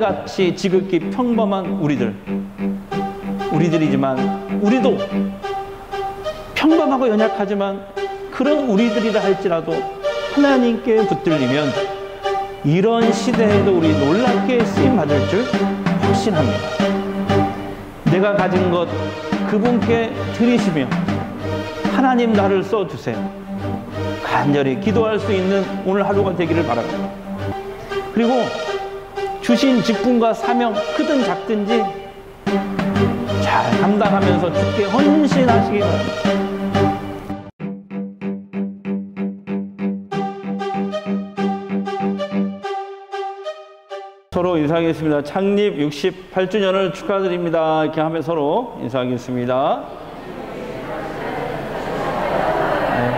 달같이 지극히 평범한 우리들이지만 우리도 평범하고 연약하지만 그런 우리들이라 할지라도 하나님께 붙들리면 이런 시대에도 우리 놀랍게 쓰임받을 줄 확신합니다. 내가 가진 것 그분께 드리시며 하나님 나를 써주세요. 간절히 기도할 수 있는 오늘 하루가 되기를 바랍니다. 그리고 주신 직분과 사명 크든 작든지 잘 감당하면서 주께 헌신하시기 바랍니다. 서로 인사하겠습니다. 창립 68주년을 축하드립니다. 이렇게 하면 서로 인사하겠습니다. 네.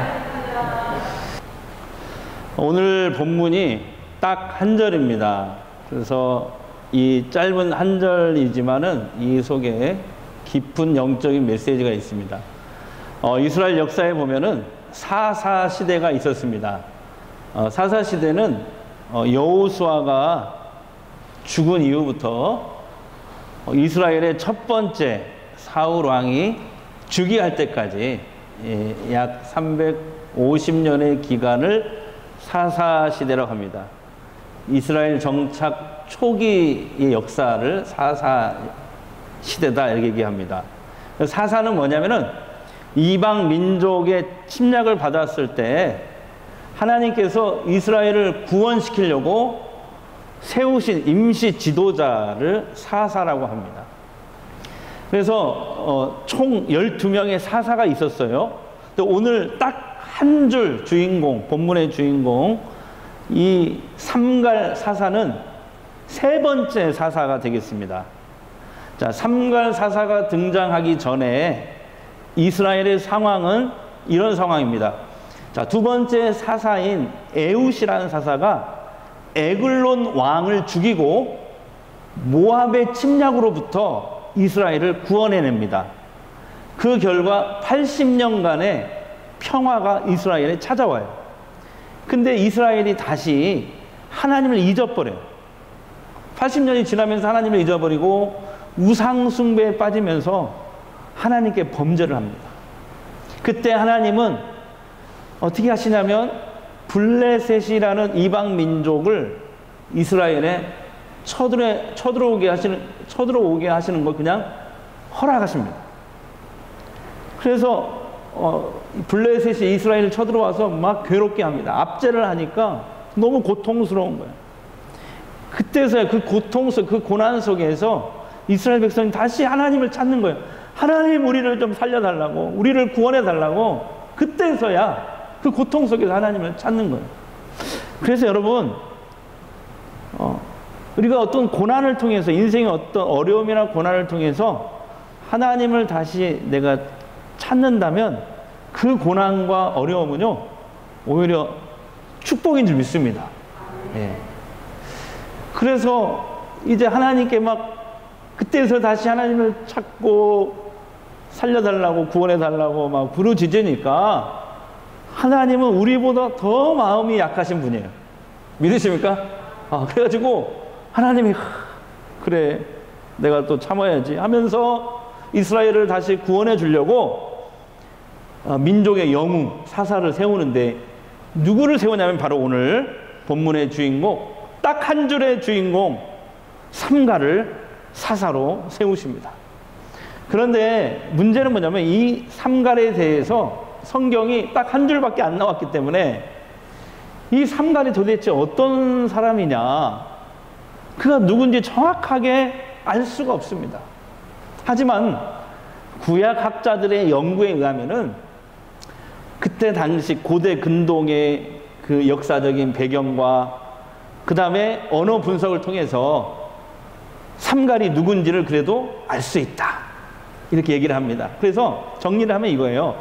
오늘 본문이 딱 한 절입니다. 그래서 이 짧은 한 절이지만은 이 속에 깊은 영적인 메시지가 있습니다. 이스라엘 역사에 보면은 사사 시대가 있었습니다. 사사 시대는 여호수아가 죽은 이후부터 이스라엘의 첫 번째 사울 왕이 즉위할 때까지 약 350년의 기간을 사사 시대라고 합니다. 이스라엘 정착 초기의 역사를 사사 시대다 이렇게 얘기합니다. 사사는 뭐냐면은 이방 민족의 침략을 받았을 때 하나님께서 이스라엘을 구원시키려고 세우신 임시 지도자를 사사라고 합니다. 그래서 총 12명의 사사가 있었어요. 근데 오늘 딱 한 줄 주인공, 본문의 주인공 이 삼갈 사사는 세 번째 사사가 되겠습니다. 자, 삼갈 사사가 등장하기 전에 이스라엘의 상황은 이런 상황입니다. 자, 두 번째 사사인 에훗이라는 사사가 에글론 왕을 죽이고 모압의 침략으로부터 이스라엘을 구원해냅니다. 그 결과 80년간의 평화가 이스라엘에 찾아와요. 근데 이스라엘이 다시 하나님을 잊어버려요. 80년이 지나면서 하나님을 잊어버리고 우상 숭배에 빠지면서 하나님께 범죄를 합니다. 그때 하나님은 어떻게 하시냐면 블레셋이라는 이방 민족을 이스라엘에 쳐들어오게 하시는 걸 그냥 허락하십니다. 그래서 블레셋이 이스라엘을 쳐들어와서 막 괴롭게 합니다. 압제를 하니까 너무 고통스러운 거예요. 그때서야 그 그 고난 속에서 이스라엘 백성이 다시 하나님을 찾는 거예요. 하나님 우리를 좀 살려달라고, 우리를 구원해달라고. 그때서야 그 고통 속에서 하나님을 찾는 거예요. 그래서 여러분, 우리가 어떤 고난을 통해서, 인생의 어떤 어려움이나 고난을 통해서 하나님을 다시 내가 찾는다면 그 고난과 어려움은요, 오히려 축복인 줄 믿습니다. 예. 그래서 이제 하나님께 막 그때서 다시 하나님을 찾고 살려달라고, 구원해달라고 막 부르짖으니까 하나님은 우리보다 더 마음이 약하신 분이에요. 믿으십니까? 그래가지고 하나님이 그래 내가 또 참아야지 하면서 이스라엘을 다시 구원해 주려고 민족의 영웅 사사를 세우는데 누구를 세우냐면 바로 오늘 본문의 주인공, 딱 한 줄의 주인공 삼갈을 사사로 세우십니다. 그런데 문제는 뭐냐면 이 삼갈에 대해서 성경이 딱 한 줄밖에 안 나왔기 때문에 이 삼갈이 도대체 어떤 사람이냐, 그가 누군지 정확하게 알 수가 없습니다. 하지만 구약학자들의 연구에 의하면은 그때 당시 고대 근동의 그 역사적인 배경과 그 다음에 언어 분석을 통해서 삼갈이 누군지를 그래도 알 수 있다, 이렇게 얘기를 합니다. 그래서 정리를 하면 이거예요.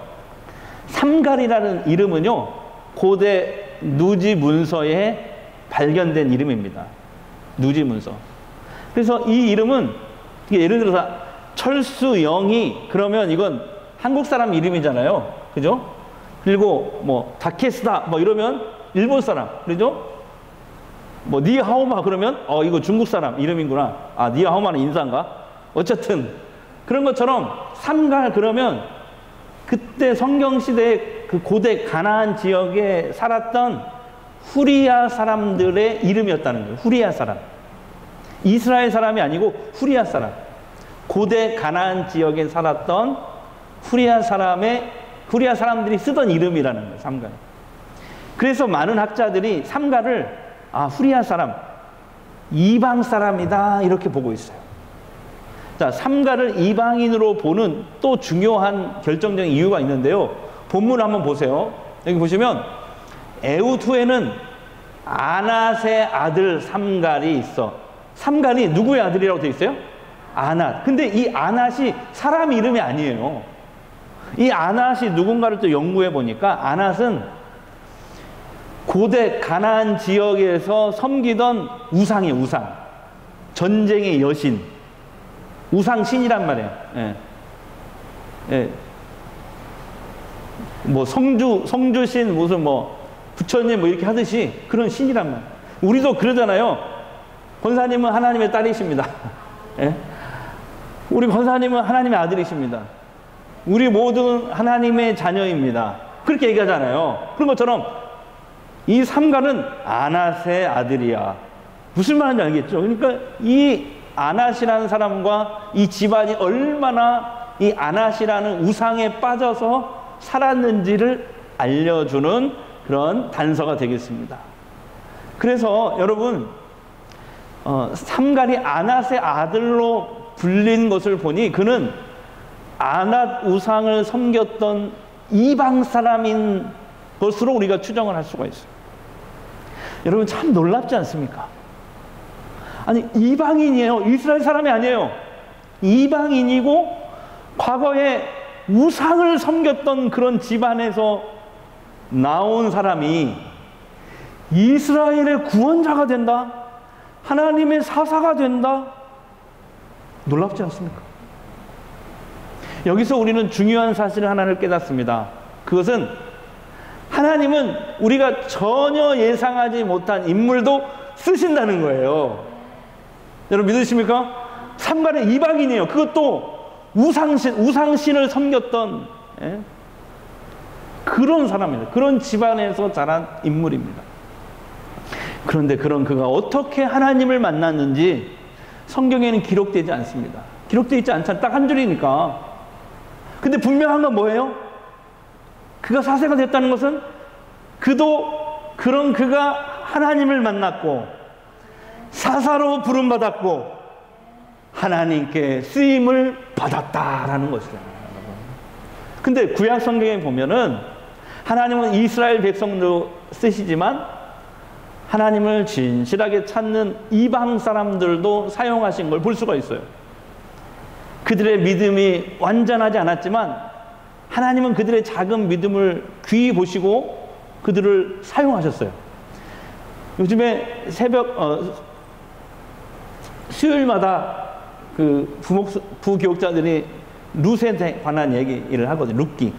삼갈이라는 이름은요, 고대 누지 문서에 발견된 이름입니다. 누지 문서. 그래서 이 이름은 예를 들어서 철수영이 그러면 이건 한국 사람 이름이잖아요. 그죠? 그리고 뭐 다케스다 뭐 이러면 일본 사람. 그죠? 뭐 니하오마 그러면 이거 중국 사람 이름이구나. 아, 니하오마는 인사인가? 어쨌든 그런 것처럼 삼갈 그러면 그때 성경 시대에 그 고대 가나안 지역에 살았던 후리아 사람들의 이름이었다는 거예요. 후리아 사람. 이스라엘 사람이 아니고 후리아 사람. 고대 가나안 지역에 살았던 후리아 사람들이 쓰던 이름이라는 거예요. 삼갈. 그래서 많은 학자들이 삼갈을 후리아 사람, 이방 사람이다 이렇게 보고 있어요. 자, 삼갈을 이방인으로 보는 또 중요한 결정적인 이유가 있는데요. 본문을 한번 보세요. 여기 보시면 에훗 후에는 아낫의 아들 삼갈이 있어. 삼갈이 누구의 아들이라고 되어 있어요? 아낫. 근데 이 아낫이 사람 이름이 아니에요. 이 아낫이 누군가를 또 연구해 보니까 아낫은 고대 가나안 지역에서 섬기던 우상이에요. 우상. 전쟁의 여신. 우상신이란 말이에요. 예. 예. 뭐 성주신 무슨 뭐 부처님 뭐 이렇게 하듯이 그런 신이란 말이에요. 우리도 그러잖아요. 권사님은 하나님의 딸이십니다. 예? 우리 권사님은 하나님의 아들이십니다. 우리 모두는 하나님의 자녀입니다. 그렇게 얘기하잖아요. 그런 것처럼 이 삼갈은 아낫의 아들이야. 무슨 말인지 알겠죠? 그러니까 이 아낫이라는 사람과 이 집안이 얼마나 이 아낫이라는 우상에 빠져서 살았는지를 알려주는 그런 단서가 되겠습니다. 그래서 여러분 삼갈이 아낫의 아들로 불린 것을 보니 그는 아낫 우상을 섬겼던 이방 사람인 것으로 우리가 추정을 할 수가 있어요. 여러분 참 놀랍지 않습니까? 아니 이방인이에요. 이스라엘 사람이 아니에요. 이방인이고 과거에 우상을 섬겼던 그런 집안에서 나온 사람이 이스라엘의 구원자가 된다? 하나님의 사사가 된다? 놀랍지 않습니까? 여기서 우리는 중요한 사실 하나를 깨닫습니다. 그것은 하나님은 우리가 전혀 예상하지 못한 인물도 쓰신다는 거예요. 여러분 믿으십니까? 삼갈은 이방인이에요. 그것도 우상신을 섬겼던 그런 사람입니다. 그런 집안에서 자란 인물입니다. 그런데 그런 그가 어떻게 하나님을 만났는지 성경에는 기록되지 않습니다. 기록되어 있지 않잖아요. 딱 한 줄이니까. 근데 분명한 건 뭐예요? 그가 사세가 됐다는 것은 그가 하나님을 만났고 사사로 부름받았고 하나님께 쓰임을 받았다라는 것이잖아요. 근데 구약 성경에 보면은 하나님은 이스라엘 백성도 쓰시지만 하나님을 진실하게 찾는 이방 사람들도 사용하신 걸 볼 수가 있어요. 그들의 믿음이 완전하지 않았지만 하나님은 그들의 작은 믿음을 귀히 보시고 그들을 사용하셨어요. 요즘에 수요일마다 그 부교육자들이 룻에 관한 얘기를 하거든요. 룻기.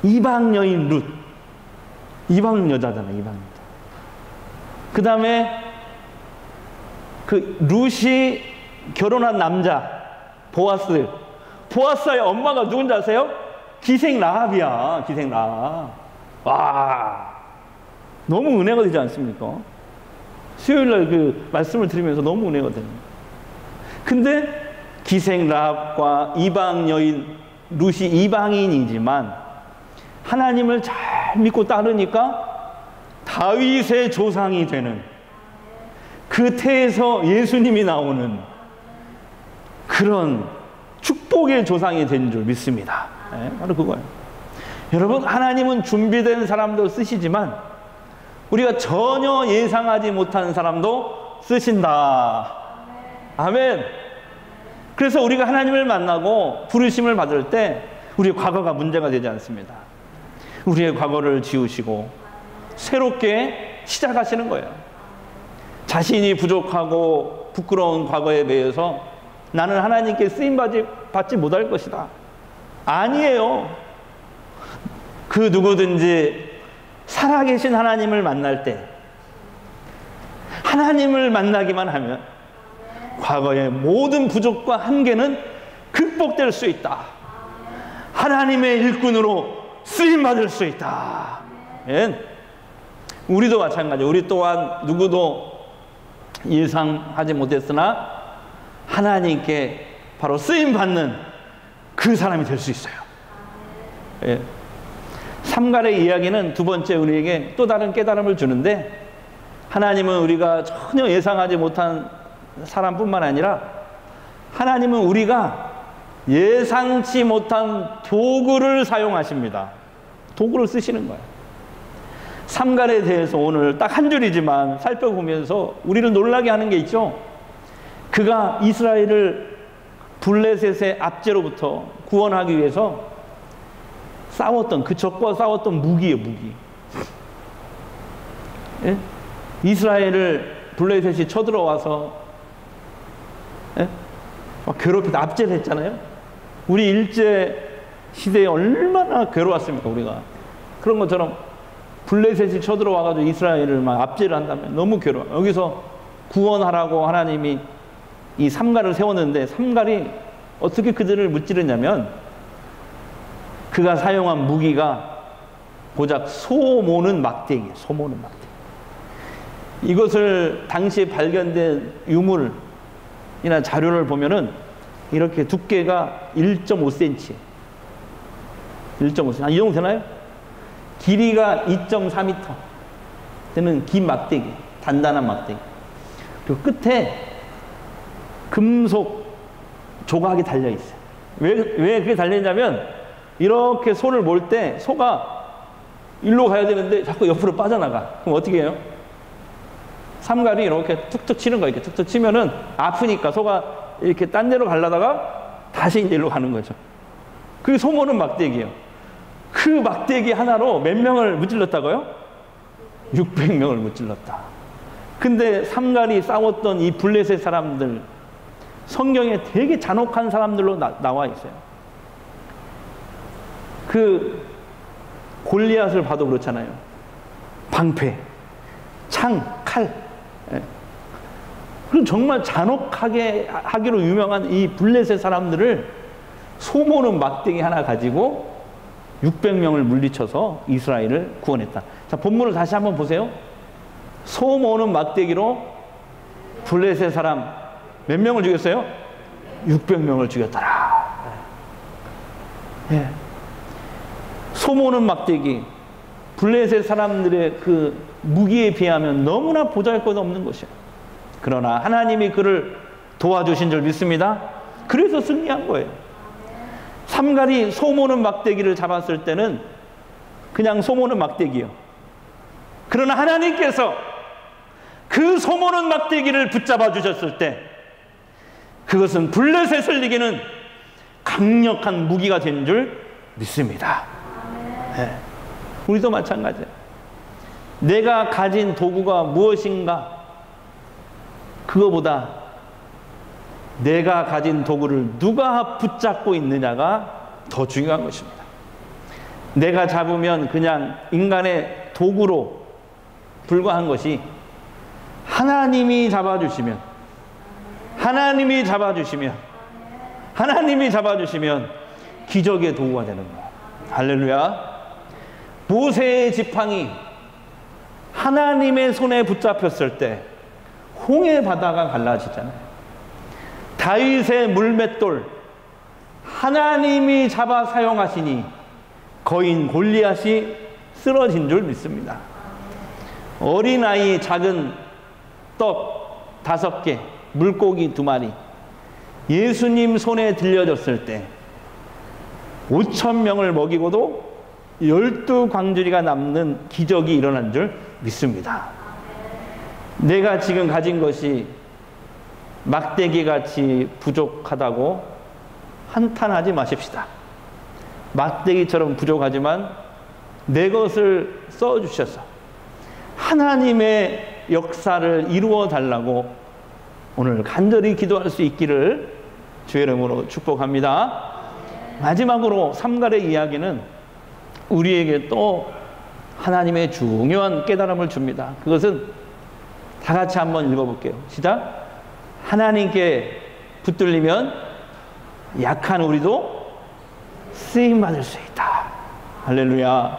이방 여인 룻. 이방 여자잖아요. 이방 여자. 그 다음에 그 룻이 결혼한 남자 보아스. 보아스의 엄마가 누군지 아세요? 기생 라합이야. 기생 라합. 와, 너무 은혜가 되지 않습니까? 수요일날 그 말씀을 들으면서 너무 은혜가 됩니다. 근데 기생 라합과 이방 여인 룻이 이방인이지만 하나님을 잘 믿고 따르니까 다윗의 조상이 되는 그 태에서 예수님이 나오는 그런 축복의 조상이 된 줄 믿습니다. 네, 바로 그거예요. 여러분 하나님은 준비된 사람도 쓰시지만 우리가 전혀 예상하지 못한 사람도 쓰신다. 아멘. 그래서 우리가 하나님을 만나고 부르심을 받을 때 우리의 과거가 문제가 되지 않습니다. 우리의 과거를 지우시고 새롭게 시작하시는 거예요. 자신이 부족하고 부끄러운 과거에 매여서 나는 하나님께 쓰임받지 못할 것이다. 아니에요. 그 누구든지 살아계신 하나님을 만날 때 하나님을 만나기만 하면 과거의 모든 부족과 한계는 극복될 수 있다. 하나님의 일꾼으로 쓰임받을 수 있다. 우리도 마찬가지. 우리 또한 누구도 예상하지 못했으나 하나님께 바로 쓰임받는 그 사람이 될 수 있어요. 삼갈의 이야기는 두 번째 우리에게 또 다른 깨달음을 주는데, 하나님은 우리가 전혀 예상하지 못한 사람뿐만 아니라 하나님은 우리가 예상치 못한 도구를 사용하십니다. 도구를 쓰시는 거예요. 삼갈에 대해서 오늘 딱 한 줄이지만 살펴보면서 우리를 놀라게 하는 게 있죠. 그가 이스라엘을 블레셋의 압제로부터 구원하기 위해서 싸웠던, 그 적과 싸웠던 무기예요, 무기. 예? 이스라엘을 블레셋이 쳐들어와서 막 괴롭히다 압제를 했잖아요. 우리 일제 시대에 얼마나 괴로웠습니까, 우리가. 그런 것처럼 블레셋이 쳐들어와가지고 이스라엘을 막 압제를 한다면 너무 괴로워. 여기서 구원하라고 하나님이 이 삼갈을 세웠는데, 삼갈이 어떻게 그들을 무찌르냐면 그가 사용한 무기가 고작 소 모는 막대기예요. 소 모는 막대기. 이것을 당시에 발견된 유물이나 자료를 보면은 이렇게 두께가 1.5cm. 1.5cm. 이 정도 되나요? 길이가 2.4m 되는 긴 막대기. 단단한 막대기. 그리고 끝에 금속 조각이 달려있어요. 왜 그게 달려있냐면, 이렇게 소를 몰 때 소가 일로 가야 되는데 자꾸 옆으로 빠져나가. 그럼 어떻게 해요? 삼갈이 이렇게 툭툭 치는 거예요. 이렇게 툭툭 치면은 아프니까 소가 이렇게 딴 데로 가려다가 다시 이제 일로 가는 거죠. 그게 소 모는 막대기예요. 그 막대기 하나로 몇 명을 무찔렀다고요? 600명을 무찔렀다. 근데 삼갈이 싸웠던 이 블레셋 사람들, 성경에 되게 잔혹한 사람들로 나와 있어요. 그 골리앗을 봐도 그렇잖아요. 방패, 창, 칼. 그럼 정말 잔혹하게 하기로 유명한 이 블레셋 사람들을 소모는 막대기 하나 가지고 600명을 물리쳐서 이스라엘을 구원했다. 자, 본문을 다시 한번 보세요. 소모는 막대기로 블레셋 사람 몇 명을 죽였어요? 600명을 죽였더라. 예. 소모는 막대기, 블레셋 사람들의 그 무기에 비하면 너무나 보잘것없는 것이에요. 그러나 하나님이 그를 도와주신 줄 믿습니다. 그래서 승리한 거예요. 삼갈이 소모는 막대기를 잡았을 때는 그냥 소모는 막대기요. 그러나 하나님께서 그 소모는 막대기를 붙잡아 주셨을 때 그것은 블레셋을 이기는 강력한 무기가 된 줄 믿습니다. 네. 우리도 마찬가지예요. 내가 가진 도구가 무엇인가, 그거보다 내가 가진 도구를 누가 붙잡고 있느냐가 더 중요한 것입니다. 내가 잡으면 그냥 인간의 도구로 불과한 것이 하나님이 잡아주시면, 하나님이 잡아주시면 기적의 도구가 되는 거예요. 할렐루야. 모세의 지팡이 하나님의 손에 붙잡혔을 때 홍해 바다가 갈라지잖아요. 다윗의 물맷돌 하나님이 잡아 사용하시니 거인 골리앗이 쓰러진 줄 믿습니다. 어린아이 작은 떡 5개, 물고기 2마리 예수님 손에 들려졌을 때 5,000명을 먹이고도 12광주리가 남는 기적이 일어난 줄 믿습니다. 내가 지금 가진 것이 막대기같이 부족하다고 한탄하지 마십시다. 막대기처럼 부족하지만 내 것을 써주셔서 하나님의 역사를 이루어 달라고 오늘 간절히 기도할 수 있기를 주의 이름으로 축복합니다. 마지막으로 삼갈의 이야기는 우리에게 또 하나님의 중요한 깨달음을 줍니다. 그것은 다 같이 한번 읽어볼게요. 시작. 하나님께 붙들리면 약한 우리도 쓰임받을 수 있다. 할렐루야.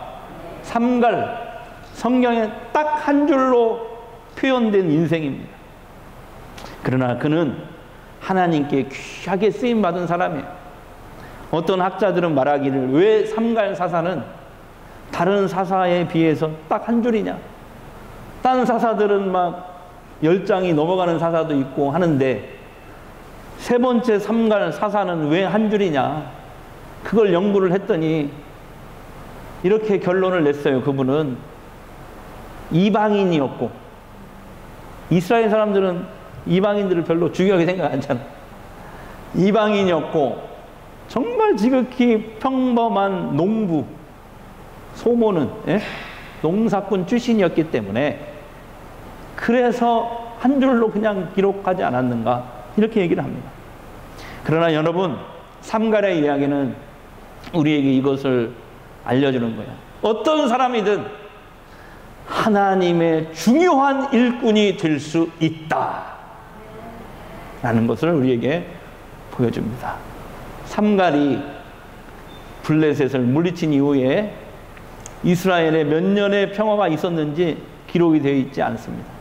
삼갈, 성경에 딱 한 줄로 표현된 인생입니다. 그러나 그는 하나님께 귀하게 쓰임받은 사람이에요. 어떤 학자들은 말하기를 왜 삼갈 사사는 다른 사사에 비해서 딱 한 줄이냐. 다른 사사들은 막 10장이 넘어가는 사사도 있고 하는데 세 번째 삼갈 사사는 왜 한 줄이냐. 그걸 연구를 했더니 이렇게 결론을 냈어요. 그분은 이방인이었고, 이스라엘 사람들은 이방인들을 별로 중요하게 생각 안 하잖아. 이방인이었고 정말 지극히 평범한 농부, 소모는 농사꾼 출신이었기 때문에 그래서 한 줄로 그냥 기록하지 않았는가 이렇게 얘기를 합니다. 그러나 여러분, 삼갈의 이야기는 우리에게 이것을 알려주는 거예요. 어떤 사람이든 하나님의 중요한 일꾼이 될 수 있다 라는 것을 우리에게 보여줍니다. 삼갈이 블레셋을 물리친 이후에 이스라엘에 몇 년의 평화가 있었는지 기록이 되어 있지 않습니다.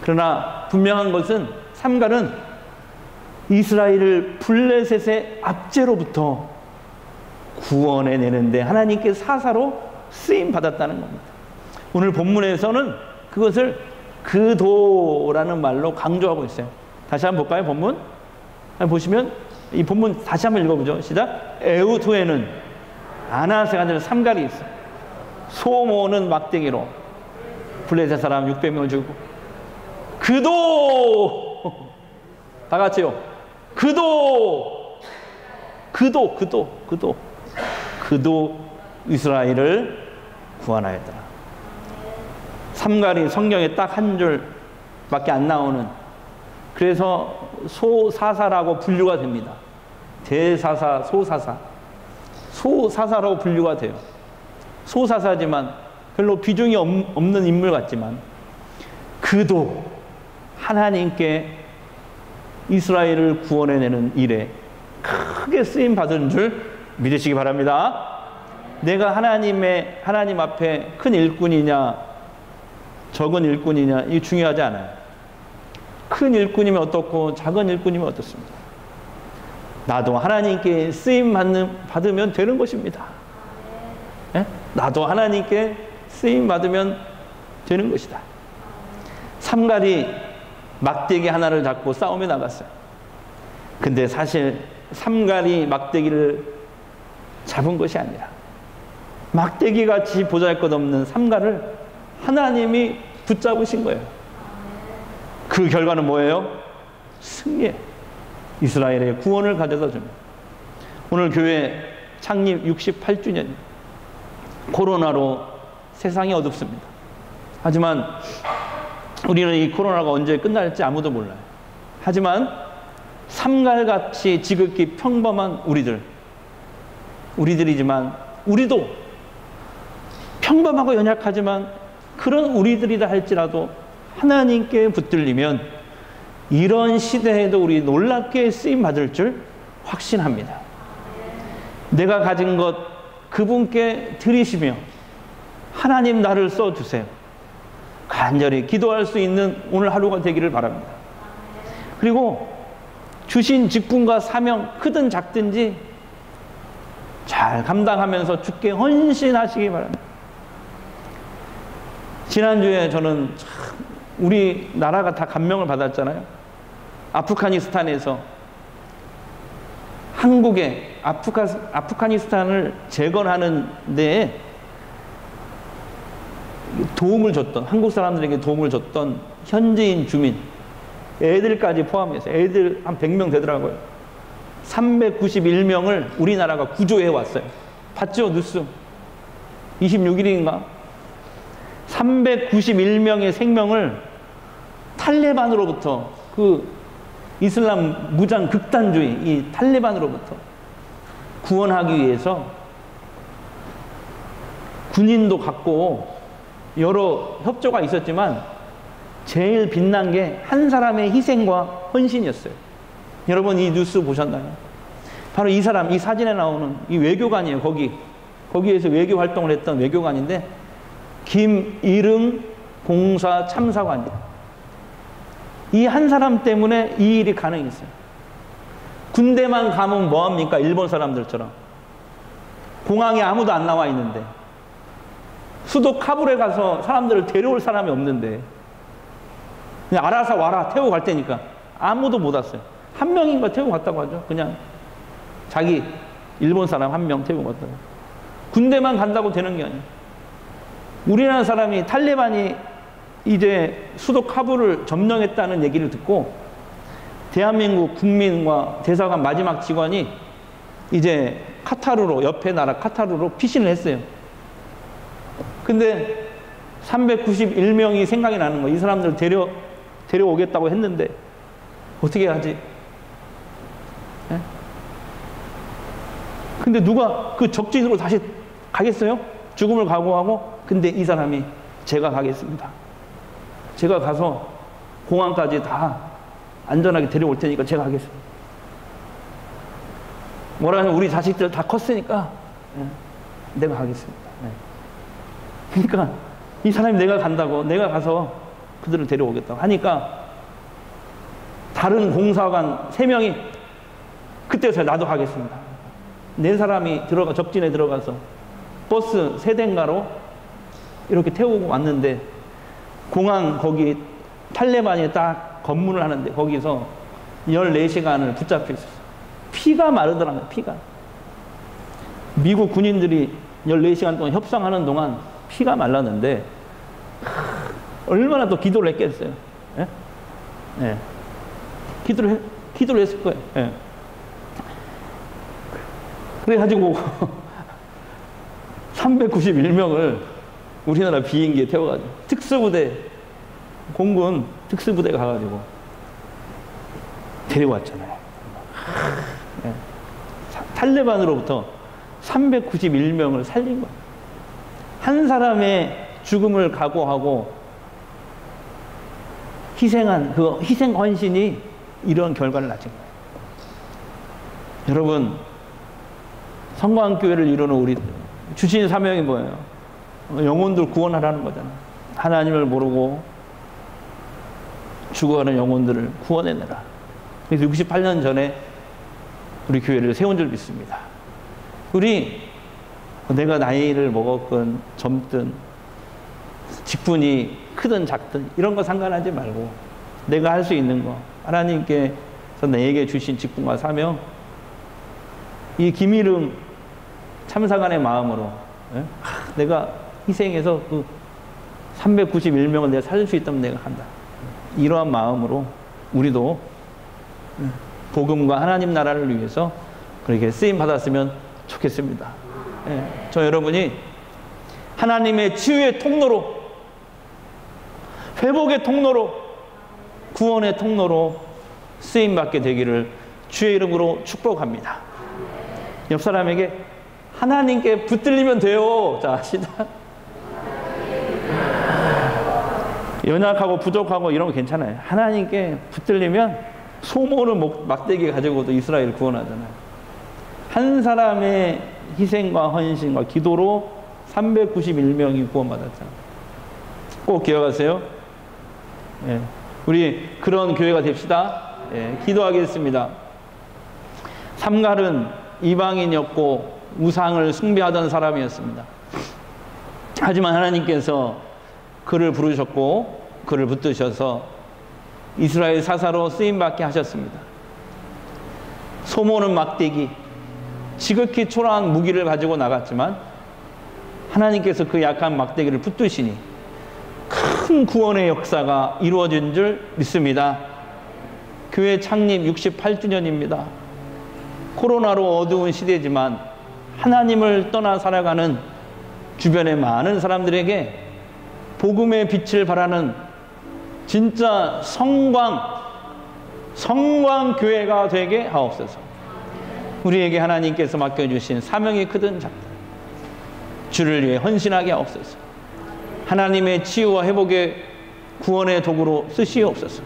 그러나 분명한 것은 삼갈은 이스라엘을 블레셋의 압제로부터 구원해내는데 하나님께 사사로 쓰임받았다는 겁니다. 오늘 본문에서는 그것을 그도라는 말로 강조하고 있어요. 다시 한번 볼까요? 본문 보시면 이 본문 다시 한번 읽어보죠. 시작. 에훗 후에는 아나스의 아들 삼갈이 있어. 소모는 막대기로 블레셋 사람 600명을 죽이고 그도 다 같이요. 그도 이스라엘을 구원하였더라. 삼갈이 성경에 딱 한 줄밖에 안 나오는, 그래서 소사사라고 분류가 됩니다. 대사사, 소사사라고 분류가 돼요. 소사사지만 별로 비중이 없는 인물 같지만 그도 하나님께 이스라엘을 구원해내는 일에 크게 쓰임 받은 줄 믿으시기 바랍니다. 내가 하나님 앞에 큰 일꾼이냐 적은 일꾼이냐 이게 중요하지 않아요. 큰 일꾼이면 어떻고 작은 일꾼이면 어떻습니까? 나도 하나님께 쓰임 받으면 되는 것입니다. 예? 나도 하나님께 쓰임 받으면 되는 것이다. 삼갈이 막대기 하나를 잡고 싸움에 나갔어요. 근데 사실 삼갈이 막대기를 잡은 것이 아니라 막대기같이 보잘것없는 삼갈을 하나님이 붙잡으신 거예요. 그 결과는 뭐예요? 승리에 이스라엘의 구원을 가져다 줍니다. 오늘 교회 창립 68주년, 코로나로 세상이 어둡습니다. 하지만 우리는 이 코로나가 언제 끝날지 아무도 몰라요. 하지만 삼갈같이 지극히 평범한 우리들이지만 우리도 평범하고 연약하지만 그런 우리들이라 할지라도 하나님께 붙들리면 이런 시대에도 우리 놀랍게 쓰임 받을 줄 확신합니다. 내가 가진 것 그분께 드리시며 하나님 나를 써주세요. 간절히 기도할 수 있는 오늘 하루가 되기를 바랍니다. 그리고 주신 직분과 사명 크든 작든지 잘 감당하면서 주께 헌신하시기 바랍니다. 지난주에 저는 우리나라가 다 감명을 받았잖아요. 아프가니스탄에서 한국에 아프가니스탄을 재건하는 데에 도움을 줬던, 한국 사람들에게 도움을 줬던 현지인 주민, 애들까지 포함해서 애들 한 100명 되더라고요. 391명을 우리나라가 구조해 왔어요. 봤죠? 뉴스. 26일인가? 391명의 생명을 탈레반으로부터, 그 이슬람 무장 극단주의 이 탈레반으로부터 구원하기 위해서 군인도 갖고 여러 협조가 있었지만 제일 빛난 게 한 사람의 희생과 헌신이었어요. 여러분 이 뉴스 보셨나요? 바로 이 사람, 이 사진에 나오는 이 외교관이에요. 거기에서 외교 활동을 했던 외교관인데 김일흥 공사 참사관이에요. 이 한 사람 때문에 이 일이 가능했어요. 군대만 가면 뭐합니까? 일본 사람들처럼 공항에 아무도 안 나와 있는데, 수도 카불에 가서 사람들을 데려올 사람이 없는데 그냥 알아서 와라, 태우고 갈 테니까 아무도 못 왔어요. 한 명인가 태우고 갔다고 하죠. 그냥 자기 일본 사람 한 명 태우고 갔다고. 군대만 간다고 되는 게 아니에요. 우리나라 사람이 탈레반이 이제 수도 카불을 점령했다는 얘기를 듣고 대한민국 국민과 대사관 마지막 직원이 이제 카타르로, 옆에 나라 카타르로 피신을 했어요. 근데 391명이 생각이 나는 거예요. 이 사람들 데려오겠다고 했는데 어떻게 하지? 네? 근데 누가 그 적진으로 다시 가겠어요? 죽음을 각오하고. 근데 이 사람이 제가 가겠습니다. 제가 가서 공항까지 다 안전하게 데려올 테니까 제가 하겠습니다. 뭐라면 우리 자식들 다 컸으니까 내가 가겠습니다. 그러니까 이 사람이 내가 간다고, 내가 가서 그들을 데려오겠다고 하니까 다른 공사관 3명이 그때서야 나도 가겠습니다. 4사람이 적진에 들어가서 버스 3대인가로 이렇게 태우고 왔는데, 공항 거기 탈레반이 딱 검문을 하는데 거기서 14시간을 붙잡혀 있었어요. 피가 마르더라고요. 피가. 미국 군인들이 14시간 동안 협상하는 동안 피가 말랐는데 얼마나 더 기도를 했겠어요. 예? 예. 기도를 했을 거예요. 예. 그래가지고 391명을 우리나라 비행기에 태워가지고 특수부대, 공군 특수부대가 가가지고 데려왔잖아요. 예. 탈레반으로부터 391명을 살린 거예요. 한 사람의 죽음을 각오하고 희생한 그 희생 헌신이 이런 결과를 낳은 거예요. 여러분, 성광교회를 이루는 우리 주신 사명이 뭐예요? 영혼들 구원하라는 거잖아요. 하나님을 모르고 죽어가는 영혼들을 구원해내라. 그래서 68년 전에 우리 교회를 세운 줄 믿습니다. 우리 내가 나이를 먹었건 젊든 직분이 크든 작든 이런 거 상관하지 말고 내가 할 수 있는 거, 하나님께서 내게 주신 직분과 사명, 이 김일흥 참사관의 마음으로 내가 희생해서 그 391명을 내가 살릴 수 있다면 내가 한다. 이러한 마음으로 우리도 복음과 하나님 나라를 위해서 그렇게 쓰임 받았으면 좋겠습니다. 저 여러분이 하나님의 치유의 통로로, 회복의 통로로, 구원의 통로로 쓰임 받게 되기를 주의 이름으로 축복합니다. 옆 사람에게 하나님께 붙들리면 돼요. 자, 시작. 연약하고 부족하고 이런 거 괜찮아요. 하나님께 붙들리면 소모는 막대기 가지고도 이스라엘을 구원하잖아요. 한 사람의 희생과 헌신과 기도로 391명이 구원받았잖아요. 꼭 기억하세요. 예, 우리 그런 교회가 됩시다. 예, 기도하겠습니다. 삼갈은 이방인이었고 우상을 숭배하던 사람이었습니다. 하지만 하나님께서 그를 부르셨고 그를 붙드셔서 이스라엘 사사로 쓰임받게 하셨습니다. 소모는 막대기, 지극히 초라한 무기를 가지고 나갔지만 하나님께서 그 약한 막대기를 붙드시니 큰 구원의 역사가 이루어진 줄 믿습니다. 교회 창립 68주년입니다. 코로나로 어두운 시대지만 하나님을 떠나 살아가는 주변의 많은 사람들에게 복음의 빛을 발하는 진짜 성광교회가 되게 하옵소서. 우리에게 하나님께서 맡겨주신 사명이 크든 작든 주를 위해 헌신하게 하옵소서. 하나님의 치유와 회복의 구원의 도구로 쓰시옵소서.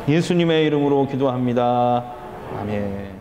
예수님의 이름으로 기도합니다. 아멘.